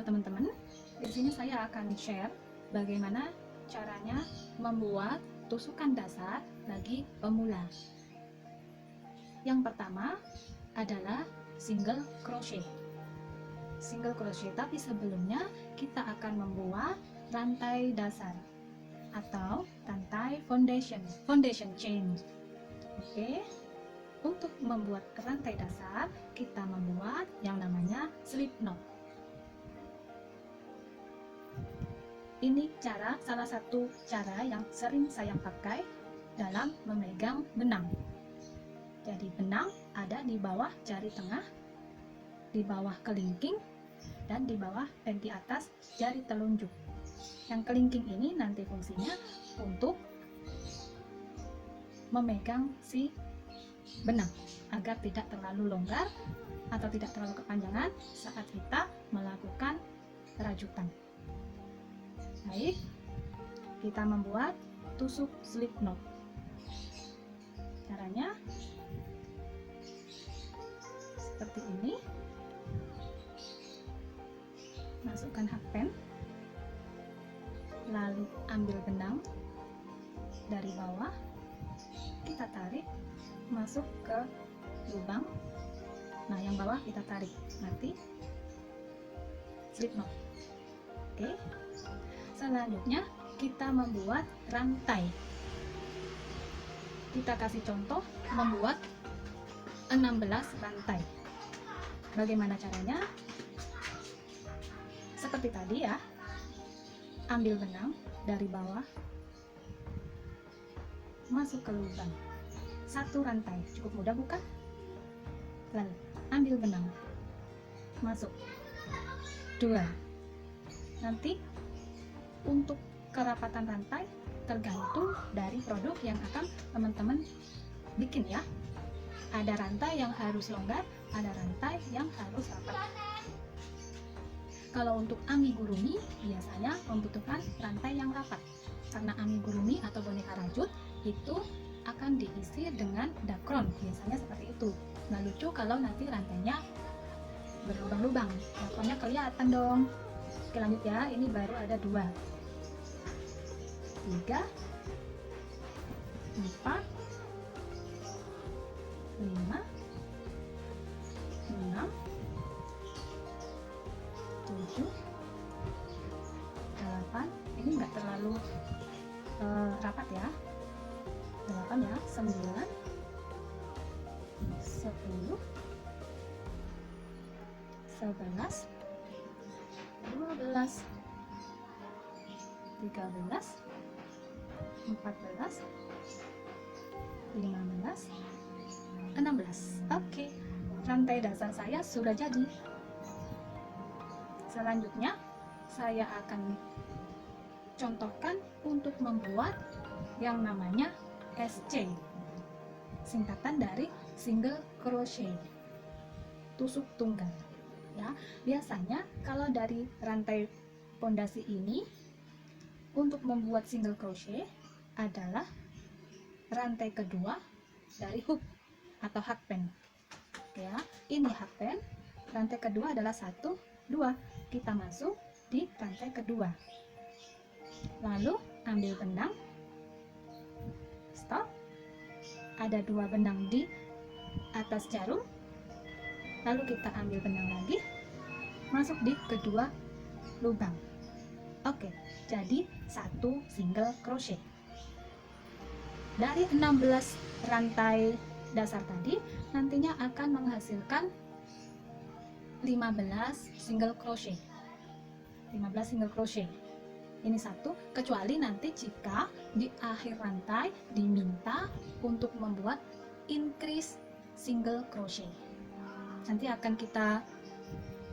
Halo teman-teman, di sini saya akan share bagaimana caranya membuat tusukan dasar bagi pemula. Yang pertama adalah single crochet. Single crochet, tapi sebelumnya kita akan membuat rantai dasar atau rantai foundation chain. Oke. Untuk membuat rantai dasar, kita membuat yang namanya slip knot. Ini salah satu cara yang sering saya pakai dalam memegang benang. Jadi benang ada di bawah jari tengah, di bawah kelingking, dan di bawah dan di atas jari telunjuk. Yang kelingking ini nanti fungsinya untuk memegang si benang agar tidak terlalu longgar atau tidak terlalu kepanjangan saat kita melakukan rajutan. Baik, kita membuat tusuk slip knot. Caranya seperti ini. Masukkan hakpen, lalu ambil benang dari bawah, kita tarik masuk ke lubang. Nah, yang bawah kita tarik, nanti slip knot. Oke. Selanjutnya kita membuat rantai. Kita kasih contoh membuat 16 rantai. Bagaimana caranya? Seperti tadi ya. Ambil benang dari bawah, masuk ke lubang. Satu rantai, cukup mudah bukan? Lalu ambil benang, masuk. 2. Nanti untuk kerapatan rantai tergantung dari produk yang akan teman-teman bikin ya. Ada rantai yang harus longgar, ada rantai yang harus rapat. Kalau untuk amigurumi biasanya membutuhkan rantai yang rapat, karena amigurumi atau boneka rajut itu akan diisi dengan dakron, biasanya seperti itu. Nah, lucu kalau nanti rantainya berlubang-lubang, dakronnya kelihatan dong. Oke, lanjut ya, ini baru ada 2, 3, 4, 5, 6, 7, 8. Ini enggak terlalu rapat ya. 8 ya, 9, 10, 11, 12, 13, 14, 15, 16. Oke, rantai dasar saya sudah jadi. Selanjutnya saya akan contohkan untuk membuat yang namanya SC, singkatan dari single crochet, tusuk tunggal ya. Biasanya kalau dari rantai pondasi ini untuk membuat single crochet adalah rantai kedua dari hook atau hakpen ya. Ini hakpen, rantai kedua adalah 1, 2, kita masuk di rantai kedua, lalu ambil benang, stop, ada 2 benang di atas jarum, lalu kita ambil benang lagi, masuk di kedua lubang. Oke, jadi 1 single crochet. Dari 16 rantai dasar tadi nantinya akan menghasilkan 15 single crochet. 15 single crochet. Ini 1, kecuali nanti jika di akhir rantai diminta untuk membuat increase single crochet. Nanti akan kita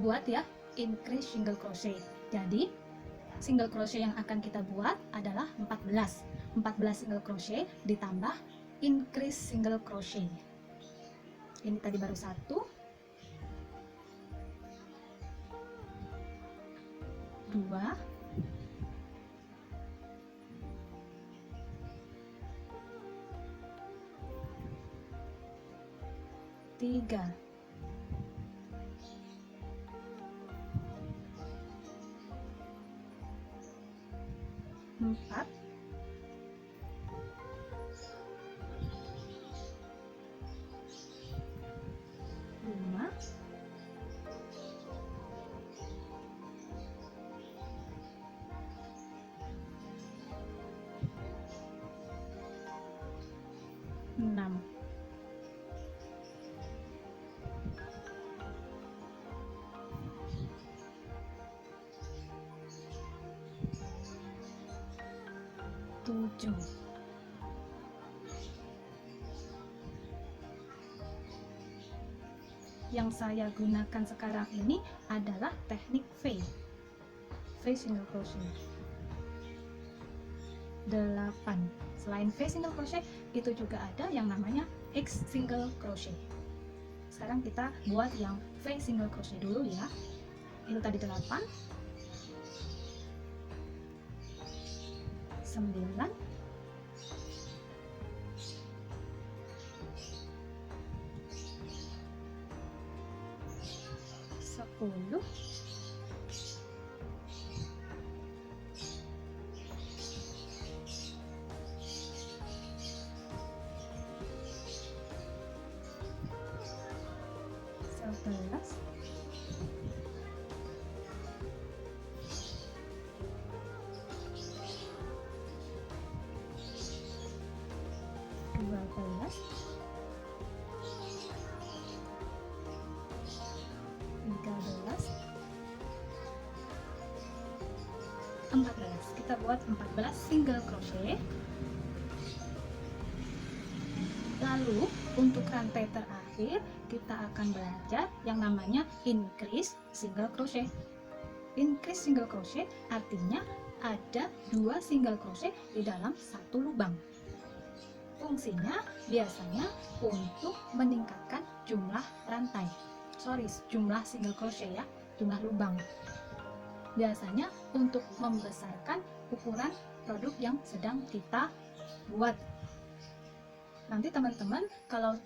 buat ya, increase single crochet. Jadi single crochet yang akan kita buat adalah 14 single crochet ditambah increase single crochet. Ini tadi baru 1, 2, 3, 4, 5, 6. Tujuh. Yang saya gunakan sekarang ini adalah teknik V single crochet. 8. Selain V single crochet, itu juga ada yang namanya X single crochet. Sekarang kita buat yang V single crochet dulu ya. Itu tadi 8, 9, 10, 11, 12, 13, 14. Kita buat 14 single crochet. Lalu untuk rantai terakhir kita akan belajar yang namanya increase single crochet. Increase single crochet artinya ada 2 single crochet di dalam satu lubang. Fungsinya biasanya untuk meningkatkan jumlah rantai. Jumlah single crochet ya, jumlah lubang. Biasanya untuk membesarkan ukuran produk yang sedang kita buat. Nanti teman-teman kalau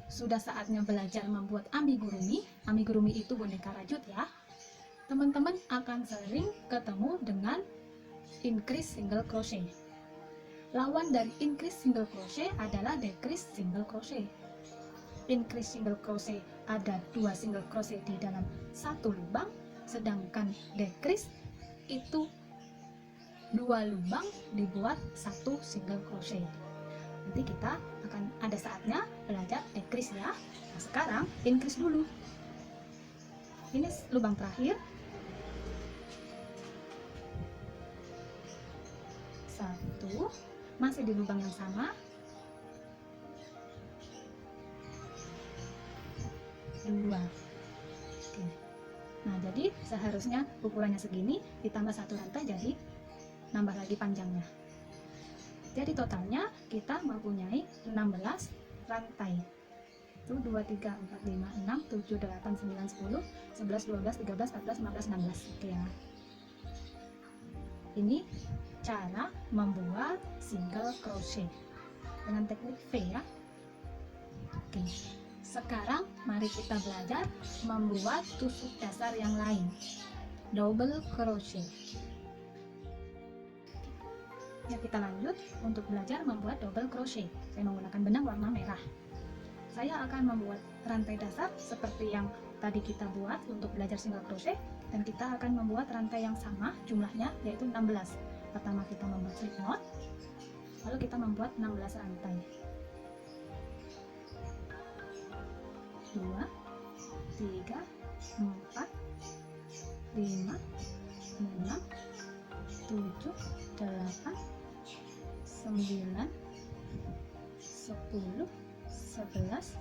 sudah saatnya belajar membuat amigurumi itu boneka rajut ya, teman-teman akan sering ketemu dengan increase single crochet. Lawan dari increase single crochet adalah decrease single crochet. Increase single crochet ada 2 single crochet di dalam satu lubang, sedangkan decrease itu 2 lubang dibuat 1 single crochet. Nanti kita akan ada saatnya belajar decrease ya. Nah, sekarang increase dulu. Ini lubang terakhir. 1, masih di lubang yang sama. 2. Oke. Nah, jadi seharusnya ukurannya segini, ditambah 1 rantai jadi nambah lagi panjangnya. Jadi totalnya kita mempunyai 16 rantai. Itu 2, 3, 4, 5, 6, 7, 8, 9, 10, 11, 12, 13, 14, 15, 16. Oke ya. Ini cara membuat single crochet dengan teknik V ya. Oke. Sekarang mari kita belajar membuat tusuk dasar yang lain, double crochet. Ya, kita lanjut untuk belajar membuat double crochet. Saya menggunakan benang warna merah. Saya akan membuat rantai dasar seperti yang tadi kita buat untuk belajar single crochet, dan kita akan membuat rantai yang sama jumlahnya, yaitu 16. Pertama kita membuat slip knot, lalu kita membuat 16 rantai. 2, 3, 4, 5, 6, 7, 8, 9, 10, 11,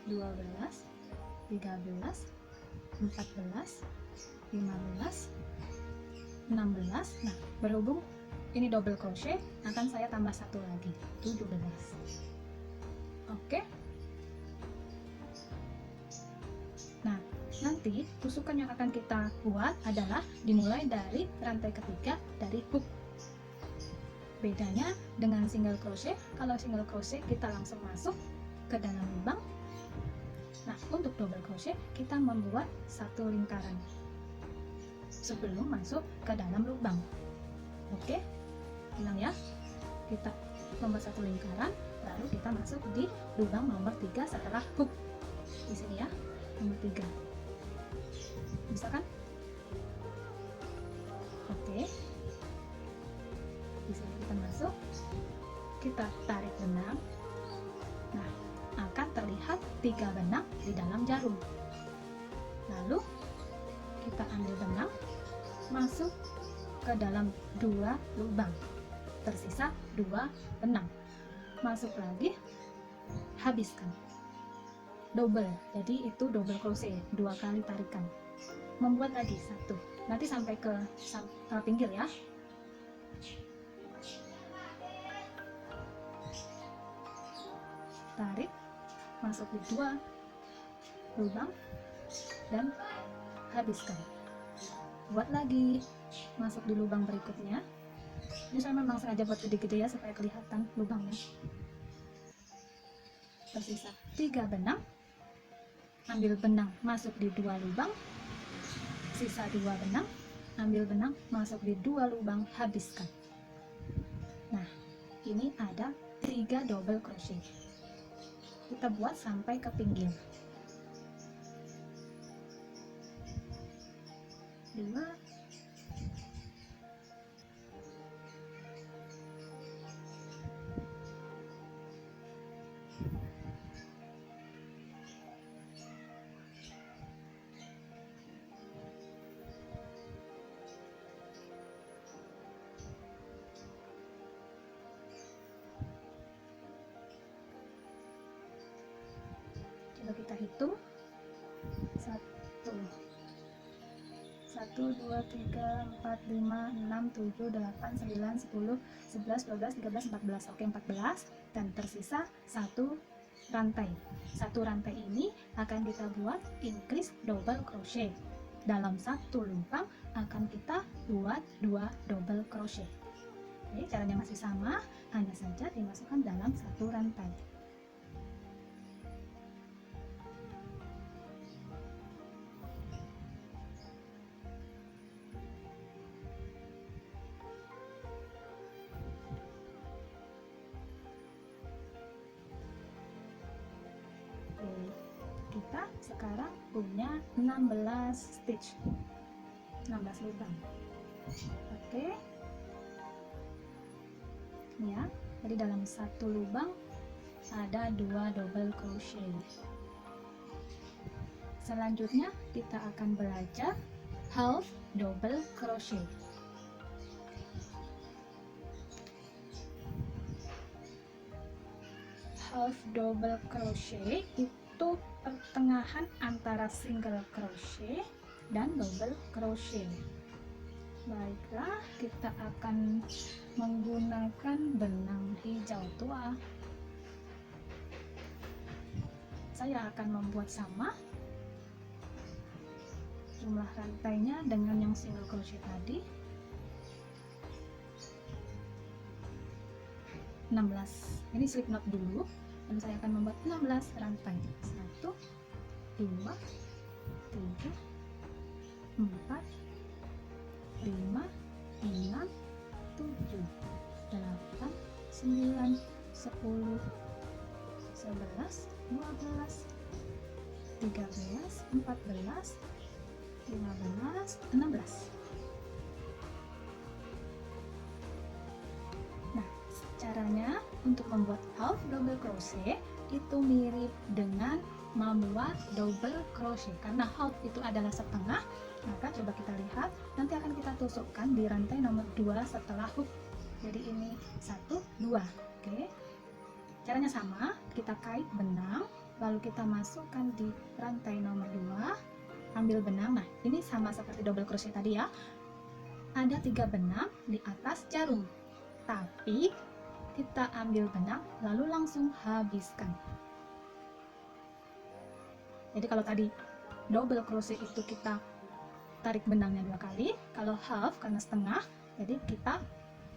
12, 13, 14, 15, 16. Nah, berhubung ini double crochet, akan saya tambah 1 lagi, 17. Oke. Nah, nanti tusukan yang akan kita buat adalah dimulai dari rantai ketiga dari hook. Bedanya dengan single crochet, kalau single crochet kita langsung masuk ke dalam lubang. Nah, untuk double crochet kita membuat 1 lingkaran sebelum masuk ke dalam lubang. Oke? ulang ya, kita membuat satu lingkaran, lalu kita masuk di lubang nomor 3 setelah hook di sini ya, nomor 3. Bisa kan? Oke, di sini kita masuk, kita tarik benang. Nah, akan terlihat 3 benang di dalam jarum. Lalu kita ambil benang, masuk ke dalam 2 lubang, tersisa 2 benang, masuk lagi, habiskan, double. Jadi itu double crochet, 2 kali tarikan, membuat lagi 1, nanti sampai ke pinggir ya. Tarik, masuk di 2 lubang dan habiskan, buat lagi, masuk di lubang berikutnya. Ini saya memang sengaja buat gede-gede ya, supaya kelihatan lubangnya. Tersisa 3 benang, ambil benang, masuk di 2 lubang, sisa 2 benang, ambil benang, masuk di 2 lubang, habiskan. Nah, ini ada 3 double crochet. Kita buat sampai ke pinggir. 2, coba kita hitung. 1, 2, 3, 4, 5, 6, 7, 8, 9, 10, 11, 12, 13, 14. Oke, 14. Dan tersisa 1 rantai. 1 rantai ini akan kita buat increase double crochet. Dalam 1 lubang akan kita buat 2 double crochet. Oke, caranya masih sama, hanya saja dimasukkan dalam 1 rantai. Kita sekarang punya 16 stitch, 16 lubang. Oke, ya, jadi dalam 1 lubang ada 2 double crochet. Selanjutnya kita akan belajar half double crochet. Half double crochet itu pertengahan antara single crochet dan double crochet. Baiklah, kita akan menggunakan benang hijau tua. Saya akan membuat sama jumlah rantainya dengan yang single crochet tadi. 16. Ini slip knot dulu, dan saya akan membuat 16 rantai. 1, 2, 3, 4, 5, 6, 7, 8, 9, 10, 11, 12, 13, 14, 15, 16. Nah, caranya untuk membuat half double crochet itu mirip dengan membuat double crochet, karena half itu adalah setengah. Maka coba kita lihat, nanti akan kita tusukkan di rantai nomor 2 setelah hook. Jadi ini 1, 2. Oke, caranya sama, kita kait benang, lalu kita masukkan di rantai nomor 2, ambil benang. Nah, ini sama seperti double crochet tadi ya, ada 3 benang di atas jarum, tapi kita ambil benang lalu langsung habiskan. Jadi kalau tadi double crochet itu kita tarik benangnya 2 kali, kalau half karena setengah, jadi kita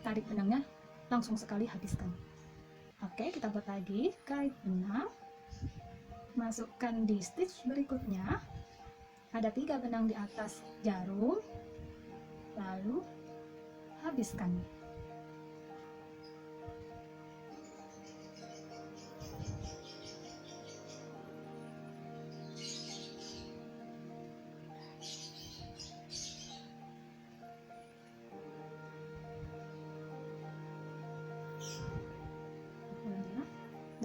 tarik benangnya langsung sekali, habiskan. Oke, kita buat lagi, kait benang, masukkan di stitch berikutnya, ada 3 benang di atas jarum, lalu habiskan.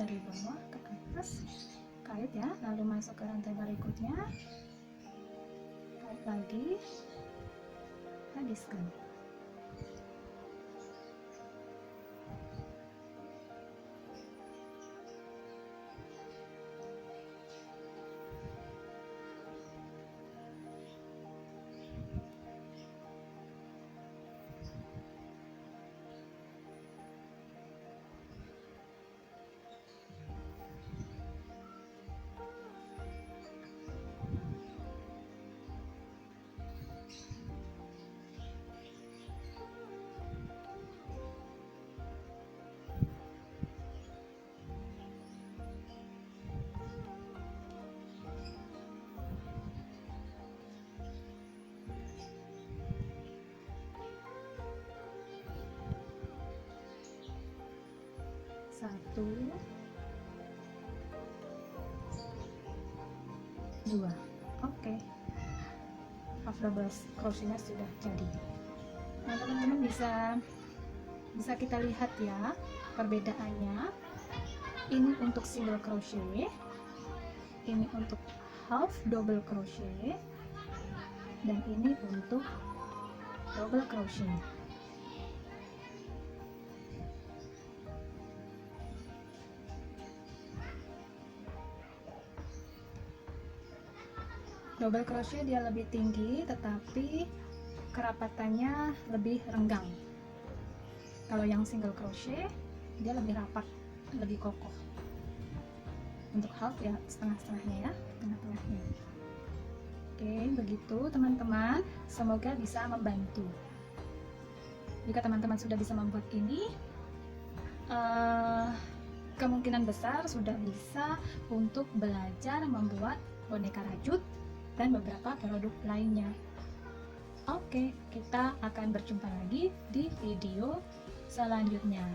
dari bawah ke atas, kait ya, lalu masuk ke rantai berikutnya, kait lagi, habiskan. Satu, dua. Oke, half double crochetnya sudah jadi. Nah, teman-teman bisa kita lihat ya perbedaannya. Ini untuk single crochet, ini untuk half double crochet, dan ini untuk double crochet. Double crochet dia lebih tinggi, tetapi kerapatannya lebih renggang. Kalau yang single crochet dia lebih rapat, lebih kokoh. Untuk half ya setengah-setengahnya ya, tengah-tengahnya. Oke, begitu teman-teman. Semoga bisa membantu. Jika teman-teman sudah bisa membuat ini, kemungkinan besar sudah bisa untuk belajar membuat boneka rajut dan beberapa produk lainnya. Oke, kita akan berjumpa lagi di video selanjutnya.